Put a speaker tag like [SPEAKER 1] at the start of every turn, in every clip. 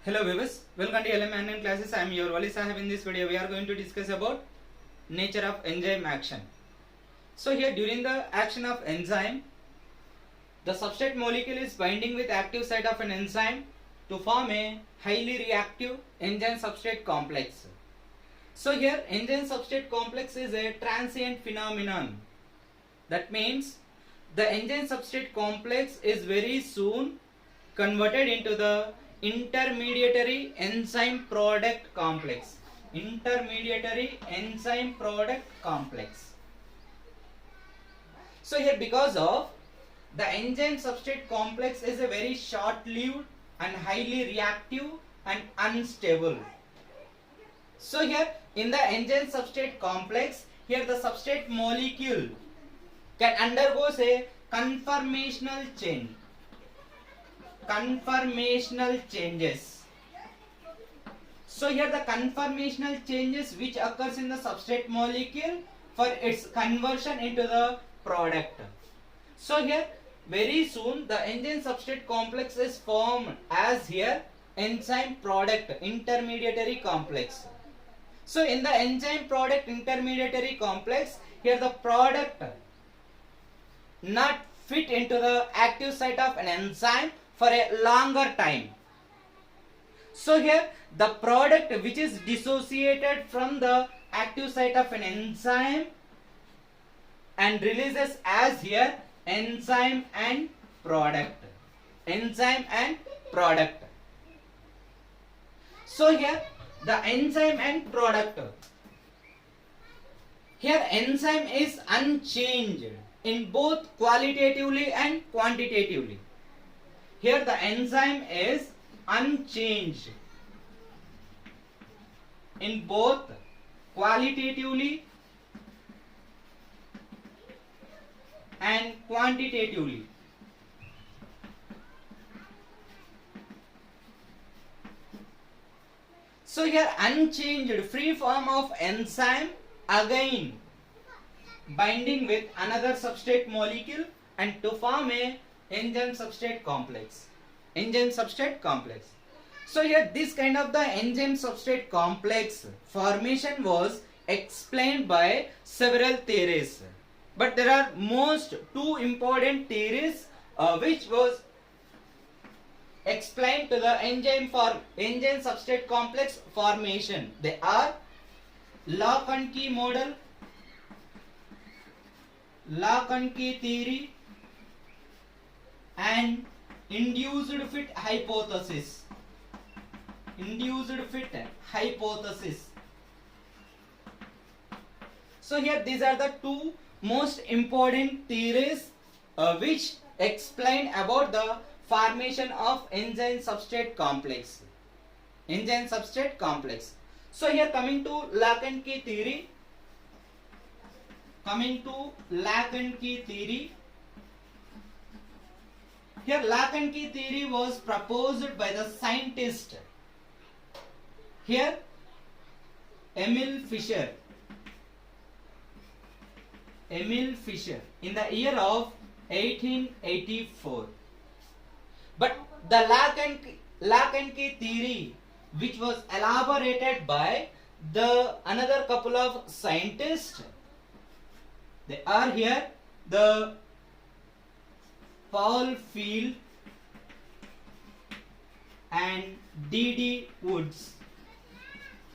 [SPEAKER 1] Hello viewers, welcome to LM classes. I am your Wali Sahib. In this video we are going to discuss about nature of enzyme action. So here during the action of enzyme, the substrate molecule is binding with active site of an enzyme to form a highly reactive enzyme substrate complex. So here enzyme substrate complex is a transient phenomenon. That means the enzyme substrate complex is very soon converted into the intermediary enzyme product complex. Intermediary enzyme product complex. So here because of the enzyme substrate complex is a very short-lived and highly reactive and unstable. So here in the enzyme substrate complex, here the substrate molecule can undergo a conformational change. Conformational changes. So here the conformational changes which occurs in the substrate molecule for its conversion into the product. So here very soon the enzyme substrate complex is formed as here enzyme product intermediary complex. So in the enzyme product intermediary complex, here the product not fit into the active site of an enzyme for a longer time. So here the product which is dissociated from the active site of an enzyme and releases as here enzyme and product. Enzyme and product. So here the enzyme and product. Here enzyme is unchanged in both qualitatively and quantitatively. Here the enzyme is unchanged in both qualitatively and quantitatively. So here unchanged free form of enzyme again binding with another substrate molecule and to form a enzyme substrate complex. Enzyme substrate complex. So here this kind of the enzyme substrate complex formation was explained by several theories. But there are most two important theories which was explained to the enzyme substrate complex formation. They are lock and key model, lock and key theory, and induced fit hypothesis. Induced fit hypothesis. So here these are the two most important theories which explain about the formation of enzyme substrate complex. Enzyme substrate complex. So here coming to lock and key theory. Coming to lock and key theory. Here lock and key theory was proposed by the scientist. Here Emil Fischer. Emil Fischer in the year of 1884. But the lock and key theory which was elaborated by the another couple of scientists. They are here the Paul Field and D.D. Woods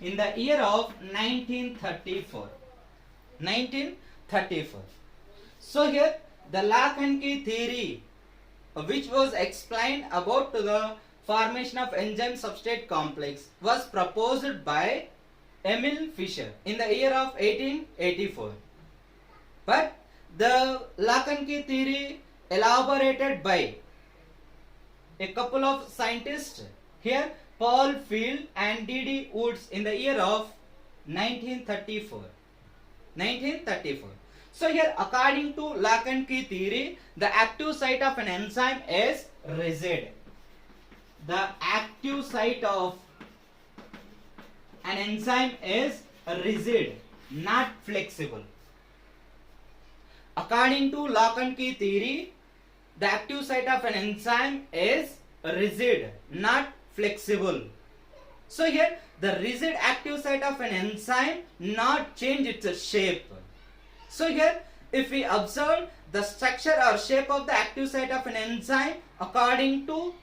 [SPEAKER 1] in the year of 1934. 1934. So here the lock and key theory which was explained about the formation of enzyme substrate complex was proposed by Emil Fischer in the year of 1884. But the lock and key theory elaborated by a couple of scientists, here Paul Field and D.D. Woods in the year of 1934. 1934. So here according to lock and key theory, the active site of an enzyme is rigid. The active site of an enzyme is rigid, not flexible. According to lock and key theory, the active site of an enzyme is rigid, not flexible. So here the rigid active site of an enzyme not change its shape. So here if we observe the structure or shape of the active site of an enzyme according to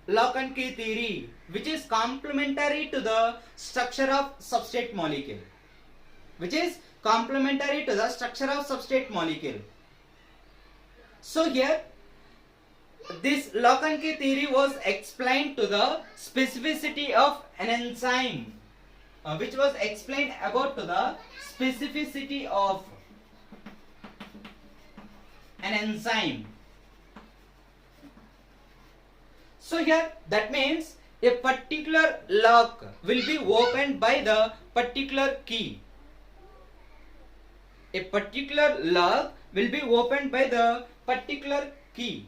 [SPEAKER 1] lock and key theory, which is complementary to the structure of substrate molecule. Which is complementary to the structure of substrate molecule. So here this lock and key theory was explained to the specificity of an enzyme, which was explained about to the specificity of an enzyme. So here that means a particular lock will be opened by the particular key. A particular lock will be opened by the particular key.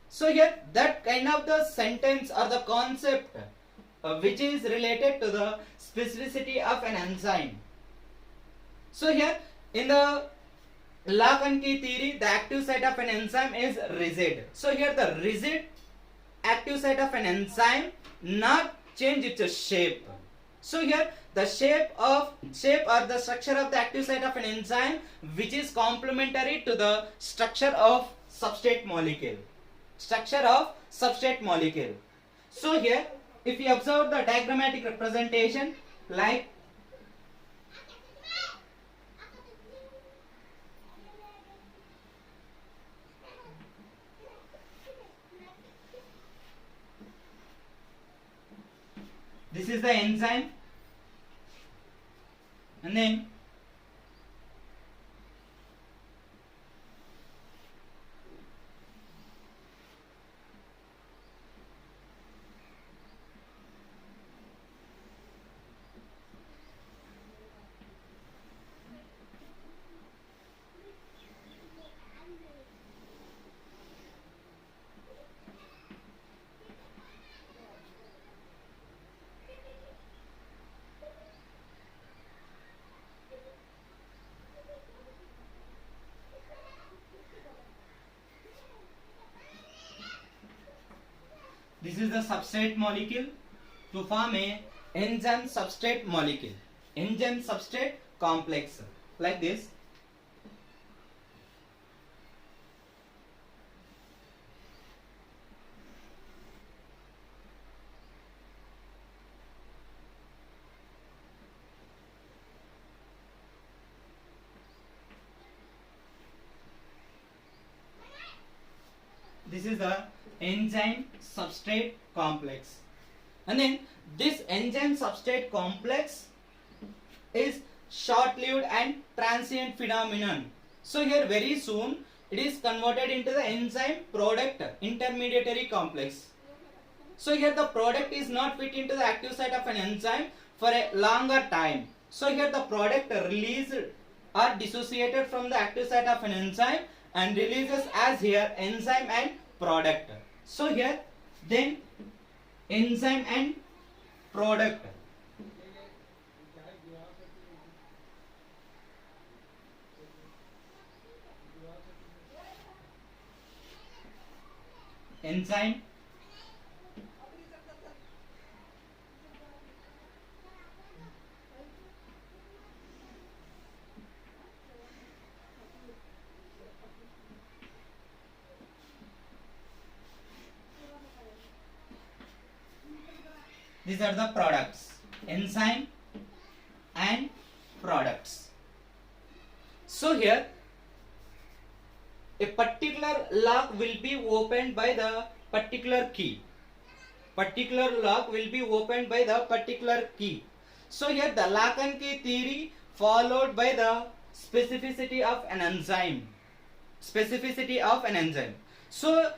[SPEAKER 1] So here that kind of the sentence or the concept which is related to the specificity of an enzyme. So here in the lock and key theory, the active site of an enzyme is rigid. So here the rigid active site of an enzyme not change its shape. So here the shape or the structure of the active site of an enzyme which is complementary to the structure of substrate molecule. Structure of substrate molecule. So here if you observe the diagrammatic representation like this is the enzyme, and then this is the substrate molecule to form a enzyme substrate molecule, enzyme substrate complex, like this. This is the enzyme substrate complex, and then this enzyme substrate complex is short-lived and transient phenomenon. So here very soon it is converted into the enzyme product intermediary complex. So here the product is not fit into the active site of an enzyme for a longer time. So here the product released or dissociated from the active site of an enzyme and releases as here enzyme and product. So here then enzyme and product. Enzyme these are the products, enzyme and products. So here a particular lock will be opened by the particular key. Particular lock will be opened by the particular key. So here the lock and key theory followed by the specificity of an enzyme. Specificity of an enzyme. So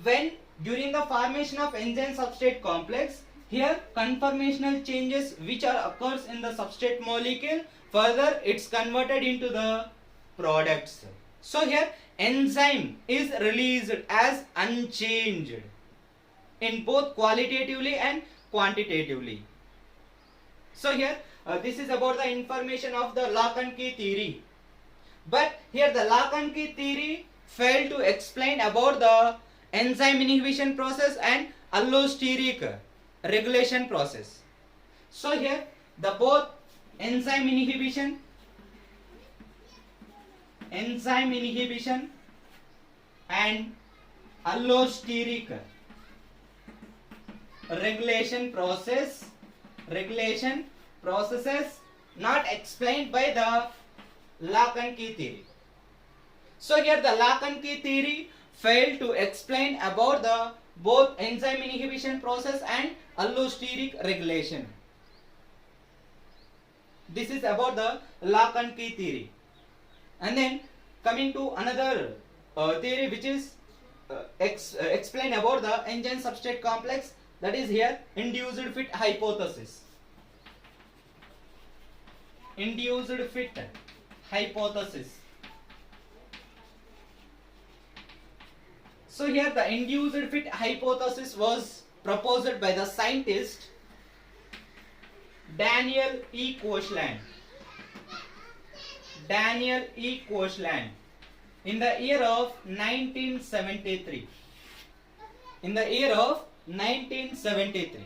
[SPEAKER 1] when during the formation of enzyme substrate complex, here conformational changes which are occurs in the substrate molecule, further it's converted into the products. So here enzyme is released as unchanged in both qualitatively and quantitatively. So here this is about the information of the lock and key theory. But here the lock and key theory failed to explain about the enzyme inhibition process and allosteric regulation process. So here the both enzyme inhibition and allosteric regulation processes not explained by the lock and key theory. So here the lock and key theory failed to explain about the both enzyme inhibition process and allosteric regulation. This is about the lock and key theory. And then coming to another theory which is explain about the enzyme substrate complex, that is here induced fit hypothesis. Induced fit hypothesis. So here the induced fit hypothesis was proposed by the scientist Daniel E. Koshland. Daniel E. Koshland in the year of 1973. In the year of 1973.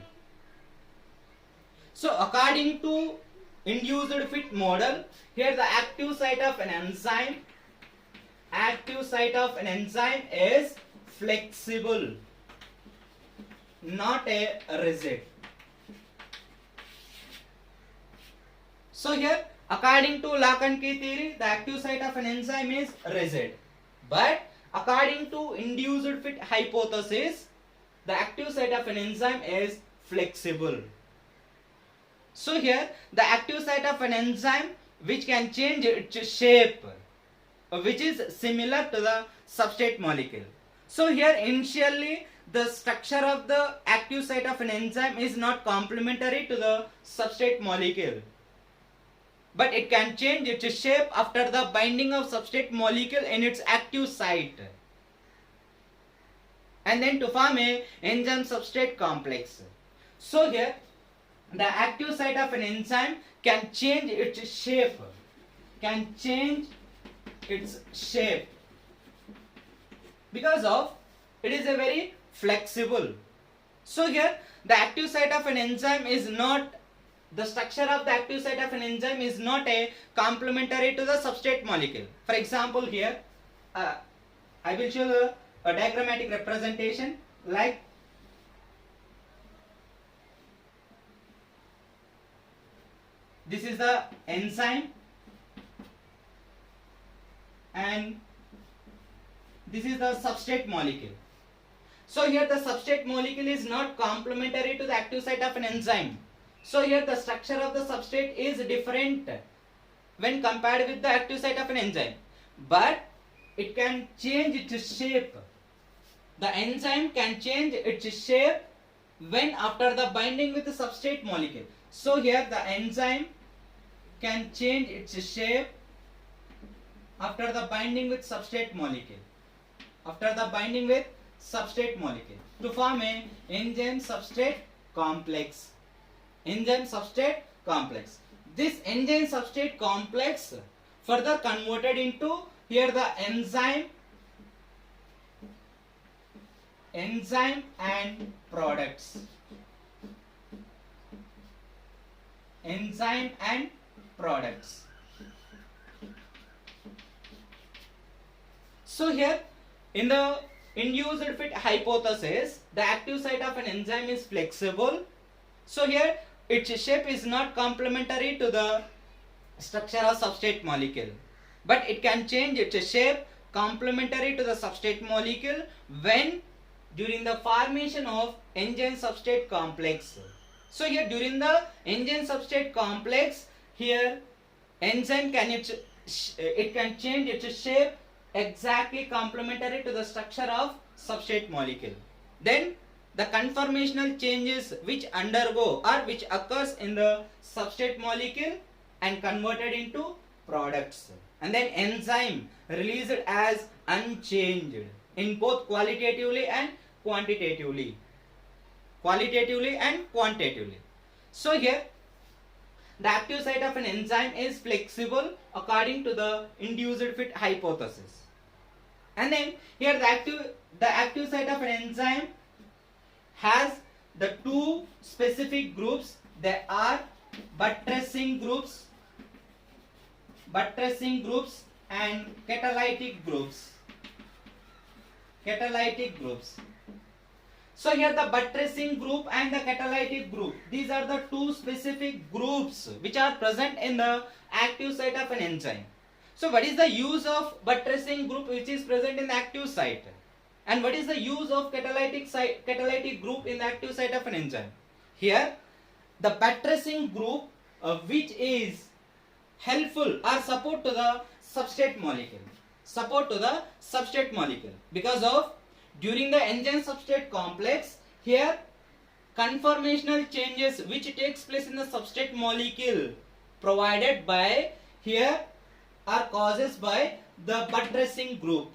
[SPEAKER 1] So according to induced fit model, here the active site of an enzyme is flexible, not a rigid. So here according to lock and key theory, the active site of an enzyme is rigid, but according to induced fit hypothesis, the active site of an enzyme is flexible. So here the active site of an enzyme which can change its shape, which is similar to the substrate molecule. So here initially the structure of the active site of an enzyme is not complementary to the substrate molecule, but it can change its shape after the binding of substrate molecule in its active site, and then to form a enzyme substrate complex. So here the active site of an enzyme can change its shape, because of it is a very flexible. So here the active site of an enzyme is not, the structure of the active site of an enzyme is not a complementary to the substrate molecule. For example, here I will show a diagrammatic representation like this is the enzyme and this is the substrate molecule. So here the substrate molecule is not complementary to the active site of an enzyme. So here the structure of the substrate is different when compared with the active site of an enzyme, but it can change its shape. The enzyme can change its shape when after the binding with the substrate molecule. So here the enzyme can change its shape after the binding with substrate molecule. After the binding with substrate molecule to form a enzyme substrate complex. Enzyme substrate complex. This enzyme substrate complex further converted into here the enzyme and products. Enzyme and products. So here in the induced fit hypothesis, the active site of an enzyme is flexible. So here its shape is not complementary to the structure of substrate molecule, but it can change its shape complementary to the substrate molecule when during the formation of enzyme substrate complex. So here during the enzyme substrate complex, here enzyme can it can change its shape exactly complementary to the structure of substrate molecule. Then the conformational changes which undergo or which occurs in the substrate molecule and converted into products, and then enzyme released as unchanged in both qualitatively and quantitatively. So here the active site of an enzyme is flexible according to the induced fit hypothesis. And then here the active site of an enzyme has the two specific groups, they are buttressing groups and catalytic groups. So here the buttressing group and the catalytic group, these are the two specific groups which are present in the active site of an enzyme. So what is the use of buttressing group which is present in the active site, and what is the use of catalytic group in the active site of an enzyme? Here the buttressing group which is helpful or support to the substrate molecule, because of during the enzyme substrate complex, here conformational changes which takes place in the substrate molecule provided by here are causes by the buttressing group.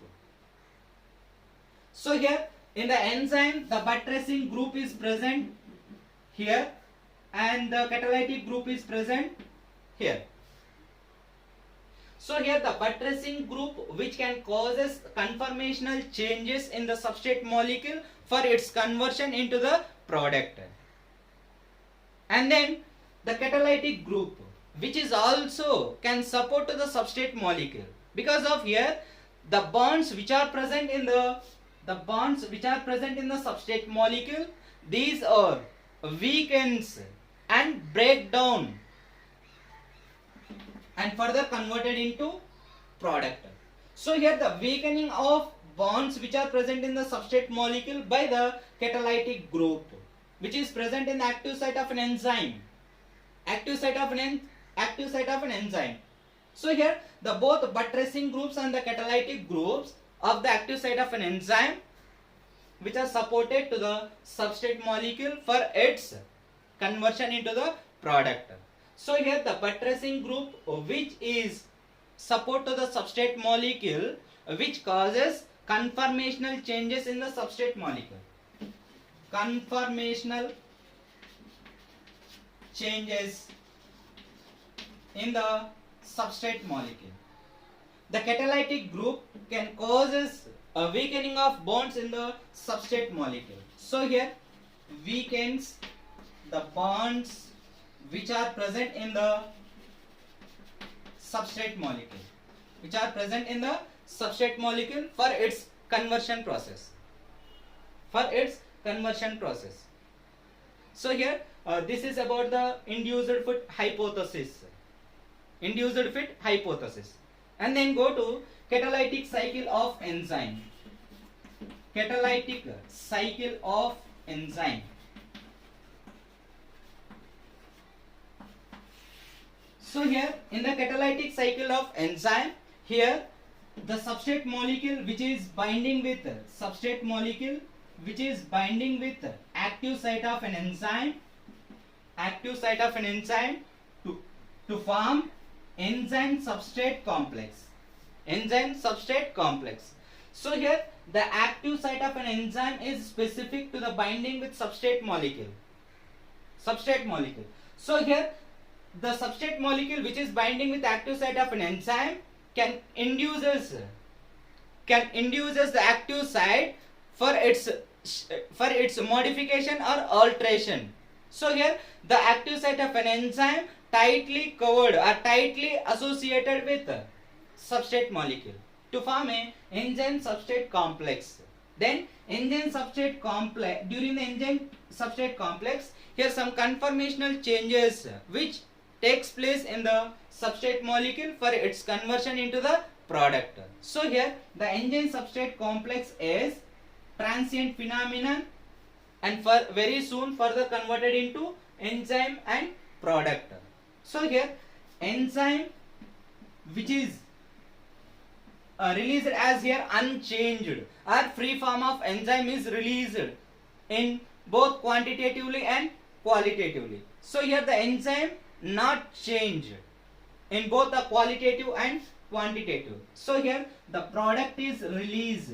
[SPEAKER 1] So here in the enzyme the buttressing group is present here and the catalytic group is present here. So here the buttressing group which can causes conformational changes in the substrate molecule for its conversion into the product. And then the catalytic group which is also can support to the substrate molecule, because of here the bonds which are present in the substrate molecule, these are weakens and break down and further converted into product. So here the weakening of bonds which are present in the substrate molecule by the catalytic group which is present in the active site of an enzyme. So here the both buttressing groups and the catalytic groups of the active site of an enzyme which are supported to the substrate molecule for its conversion into the product. So here the buttressing group which is support to the substrate molecule which causes conformational changes in the substrate molecule. Conformational changes in the substrate molecule. The catalytic group can causes a weakening of bonds in the substrate molecule. So here weakens the bonds which are present in the substrate molecule, for its conversion process. So here this is about the induced fit hypothesis. And then go to catalytic cycle of enzyme. So here in the catalytic cycle of enzyme, here the substrate molecule which is binding with active site of an enzyme to form enzyme substrate complex. So here the active site of an enzyme is specific to the binding with substrate molecule. So here the substrate molecule which is binding with active site of an enzyme can induces the active site for its modification or alteration. So here the active site of an enzyme tightly covered or tightly associated with substrate molecule to form a enzyme substrate complex. Then enzyme substrate complex, during the enzyme substrate complex, here some conformational changes which takes place in the substrate molecule for its conversion into the product. So here the enzyme substrate complex is transient phenomenon and for very soon further converted into enzyme and product. So here enzyme which is released as here unchanged or free form of enzyme is released in both quantitatively and qualitatively. So here the enzyme not changed in both the qualitative and quantitative. So here the product is released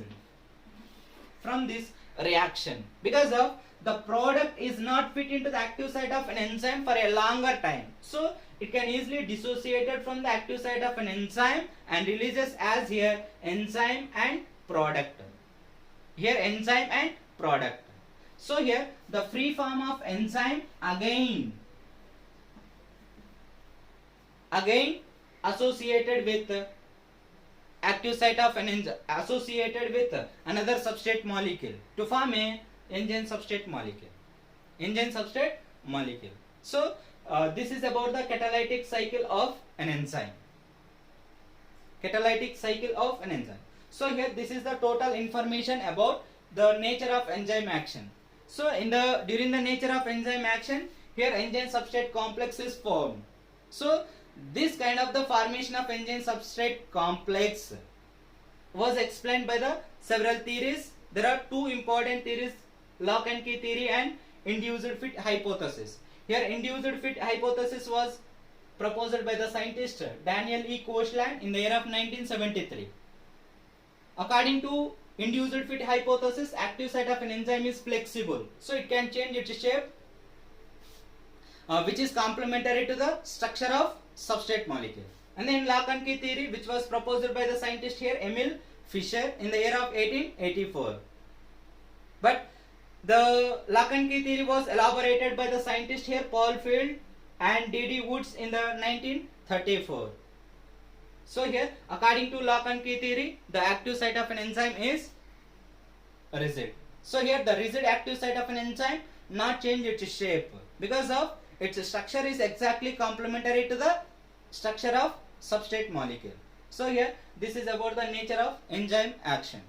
[SPEAKER 1] from this reaction because of the product is not fit into the active site of an enzyme for a longer time. So it can easily dissociated from the active site of an enzyme and releases as here enzyme and product. So here the free form of enzyme again associated with active site of an enzyme associated with another substrate molecule to form a enzyme substrate molecule. So this is about the catalytic cycle of an enzyme. So here this is the total information about the nature of enzyme action. So during the nature of enzyme action, here enzyme substrate complex is formed. So this kind of the formation of enzyme substrate complex was explained by the several theories. There are two important theories, lock and key theory and induced fit hypothesis. Here induced fit hypothesis was proposed by the scientist Daniel E. Koshland in the year of 1973. According to induced fit hypothesis, active site of an enzyme is flexible, so it can change its shape, which is complementary to the structure of substrate molecule. And then lock and key theory, which was proposed by the scientist here Emil Fischer in the year of 1884. But the lock and key theory was elaborated by the scientist here Paul Field and D.D. Woods in the 1934. So here, according to lock and key theory, the active site of an enzyme is rigid. So here the rigid active site of an enzyme not change its shape because of its structure is exactly complementary to the structure of substrate molecule. So here this is about the nature of enzyme action.